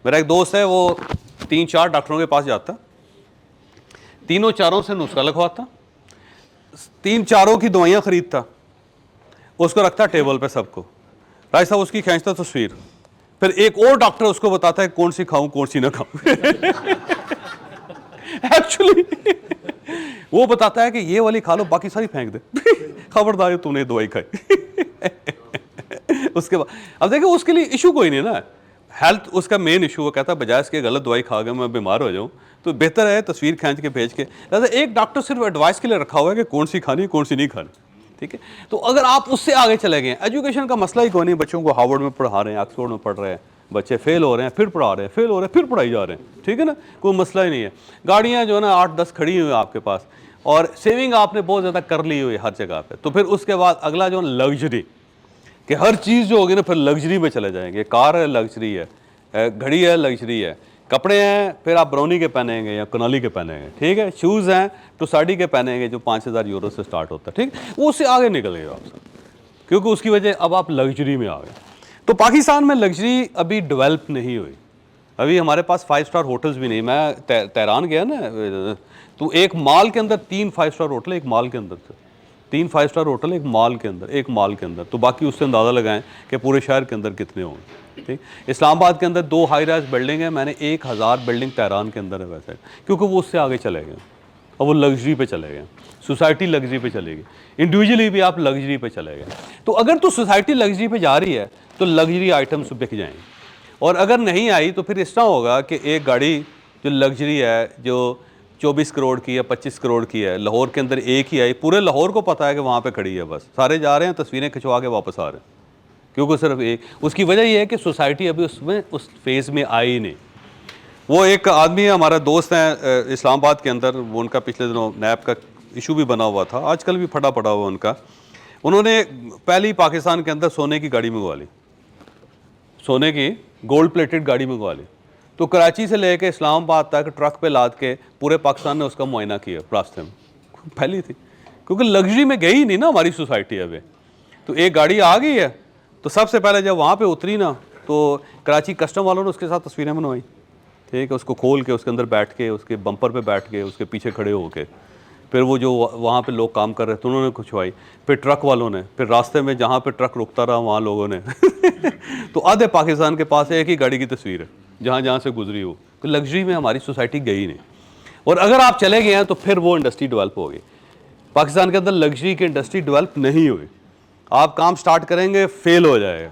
मेरा एक दोस्त है, वो 3-4 डॉक्टरों के पास जाता, तीनों चारों से नुस्खा लिखवाता, 3-4 की दवाइयाँ खरीदता, उसको रखता टेबल पे सबको, राय साहब उसकी खींचता तस्वीर, फिर एक और डॉक्टर उसको बताता है कौन सी खाऊं कौन सी ना खाऊं। एक्चुअली वो बताता है कि ये वाली खा लो, बाकी सारी फेंक दे। खबरदार तूने दवाई खाई। उसके बाद अब देखो उसके लिए इशू कोई नहीं ना, हेल्थ उसका मेन इशू। वो कहता बजाय इसके गलत दवाई खा गया मैं बीमार हो जाऊं, तो बेहतर है तस्वीर खींच के भेज के। लिहाजा एक डॉक्टर सिर्फ एडवाइस के लिए रखा हुआ है कि कौन सी खानी कौन सी नहीं खानी, ठीक है। तो अगर आप उससे आगे चले गए, एजुकेशन का मसला ही कोई नहीं, बच्चों को हार्वर्ड में पढ़ा रहे हैं, ऑक्सफोर्ड में पढ़ रहे हैं, बच्चे फेल हो रहे हैं फिर पढ़ा रहे हैं, फेल हो रहे हैं फिर पढ़ाई जा रहे हैं, ठीक है ना, कोई मसला ही नहीं है। गाड़ियाँ जो है ना 8-10 खड़ी हुई हैं आपके पास, और सेविंग आपने बहुत ज़्यादा कर ली हुई है हर जगह पे, तो फिर उसके बाद अगला जो लग्जरी, कि हर चीज़ जो होगी ना फिर लग्जरी में चले जाएंगे। कार है लग्जरी है, घड़ी है लग्जरी है, कपड़े हैं फिर आप ब्राउनी के पहनेंगे या कनाली के पहनेंगे, ठीक है, शूज़ हैं तो साड़ी के पहनेंगे जो 5,000 यूरो से स्टार्ट होता है, ठीक, वो उससे आगे निकल गए आपसे, क्योंकि उसकी वजह अब आप लग्जरी में आ गए। तो पाकिस्तान में लग्जरी अभी डेवलप नहीं हुई, अभी हमारे पास 5 स्टार होटल्स भी नहीं। मैं तेहरान गया ना, तो एक माल के अंदर 3 5 स्टार होटल, एक माल के अंदर थे 3 5 स्टार होटल एक माल के अंदर, तो बाकी उससे अंदाज़ा लगाएं कि पूरे शहर के अंदर कितने होंगे, ठीक। इस्लामाबाद के अंदर 2 हाई राइज बिल्डिंग है, मैंने 1000 बिल्डिंग तेहरान के अंदर है वैसे, क्योंकि वो उससे आगे चले गए और वो लग्जरी पे चले गए, सोसाइटी लग्जरी पे चलेगी, इंडिविजुअली भी आप लग्जरी पे चले गए। तो अगर तो सोसाइटी लग्जरी पे जा रही है तो लग्जरी आइटम्स बिक जाएंगे, और अगर नहीं आई तो फिर इस तरह होगा कि एक गाड़ी जो लग्जरी है, जो 24 करोड़ की है 25 करोड़ की है, लाहौर के अंदर एक ही आई, पूरे लाहौर को पता है कि वहाँ पे खड़ी है, बस सारे जा रहे हैं तस्वीरें खिंचवा के वापस आ रहे हैं, क्योंकि सिर्फ एक। उसकी वजह यह है कि सोसाइटी अभी उसमें उस फेज़ में आई नहीं। वो एक आदमी है हमारा दोस्त है इस्लामाबाद के अंदर, वो उनका पिछले दिनों नैब का इशू भी बना हुआ था, आजकल भी फटा पड़ा हुआ उनका। उन्होंने पहली पाकिस्तान के अंदर सोने की गाड़ी मंगवा ली, सोने की गोल्ड प्लेटेड गाड़ी मंगवा ली, तो कराची से लेके इस्लामाबाद तक ट्रक पे लाद के पूरे पाकिस्तान ने उसका मुआयना किया रास्ते में, पहली थी, क्योंकि लग्जरी में गई नहीं ना हमारी सोसाइटी अभी। तो एक गाड़ी आ गई है, तो सबसे पहले जब वहाँ पे उतरी ना, तो कराची कस्टम वालों ने उसके साथ तस्वीरें बनवाई, ठीक है, उसको खोल के उसके अंदर बैठ के, उसके बम्पर पे बैठ के, उसके पीछे खड़े होके, फिर वो जो वहाँ पे लोग काम कर रहे थे उन्होंने खिंचवाई, फिर ट्रक वालों ने, फिर रास्ते में जहाँ पे ट्रक रुकता रहा वहाँ लोगों ने। तो आधे पाकिस्तान के पास एक ही गाड़ी की तस्वीर है जहाँ जहाँ से गुजरी हो। तो लग्जरी में हमारी सोसाइटी गई नहीं, और अगर आप चले गए हैं तो फिर वो इंडस्ट्री डेवलप होगी। पाकिस्तान के अंदर लग्जरी की इंडस्ट्री डेवलप नहीं हुई, आप काम स्टार्ट करेंगे फेल हो जाएगा।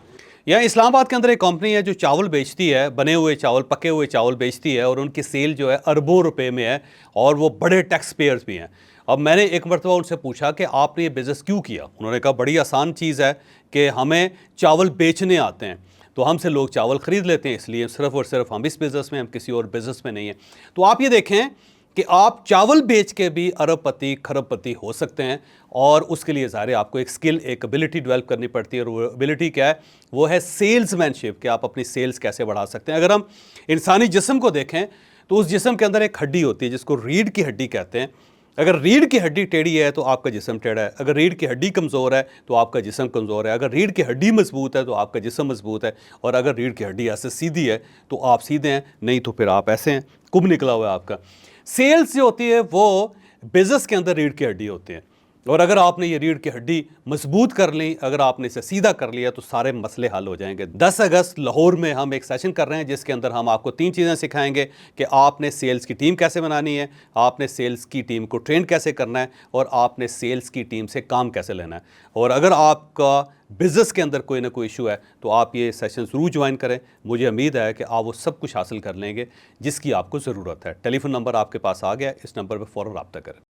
यहाँ इस्लामाबाद के अंदर एक कंपनी है जो चावल बेचती है, बने हुए चावल, पके हुए चावल बेचती है, और उनकी सेल जो है अरबों रुपए में है, और वो बड़े टैक्स पेयर्स भी हैं। अब मैंने एक मरतबा उनसे पूछा कि आपने ये बिज़नेस क्यों किया, उन्होंने कहा बड़ी आसान चीज़ है कि हमें चावल बेचने आते हैं, तो हमसे लोग चावल ख़रीद लेते हैं, इसलिए सिर्फ़ और सिर्फ हम इस बिज़नेस में, हम किसी और बिज़नेस में नहीं हैं। तो आप ये देखें कि आप चावल बेच के भी अरबपति खरबपति हो सकते हैं, और उसके लिए ज़ाहिर आपको एक स्किल, एक एबिलिटी डेवलप करनी पड़ती है, और वो एबिलिटी क्या है, वो है सेल्समैनशिप, कि आप अपनी सेल्स कैसे बढ़ा सकते हैं। अगर हम इंसानी जिस्म को देखें तो उस जिस्म के अंदर एक हड्डी होती है जिसको रीढ़ की हड्डी कहते हैं। अगर रीढ़ की हड्डी टेढ़ी है तो आपका जिस्म टेढ़ा है, अगर रीढ़ की हड्डी कमज़ोर है तो आपका जिस्म कमज़ोर है, अगर रीढ़ की हड्डी मजबूत है तो आपका जिस्म मजबूत है, और अगर रीढ़ की हड्डी ऐसे सीधी है तो आप सीधे हैं, नहीं तो फिर आप ऐसे हैं, कुब निकला हुआ है आपका। सेल्स जो होती है वो बिज़नेस के अंदर रीढ़ की हड्डी होती है, और अगर आपने ये रीढ़ की हड्डी मजबूत कर ली, अगर आपने इसे सीधा कर लिया तो सारे मसले हल हो जाएंगे। 10 अगस्त लाहौर में हम एक सेशन कर रहे हैं जिसके अंदर हम आपको 3 चीज़ें सिखाएंगे कि आपने सेल्स की टीम कैसे बनानी है, आपने सेल्स की टीम को ट्रेन कैसे करना है, और आपने सेल्स की टीम से काम कैसे लेना है। और अगर आपका बिज़नेस के अंदर कोई ना कोई इशू है तो आप ये सेशन ज़रूर ज्वाइन करें, मुझे उम्मीद है कि आप वो सब कुछ हासिल कर लेंगे जिसकी आपको ज़रूरत है। टेलीफोन नंबर आपके पास आ गया, इस नंबर पर फ़ौरन रब्ता करें।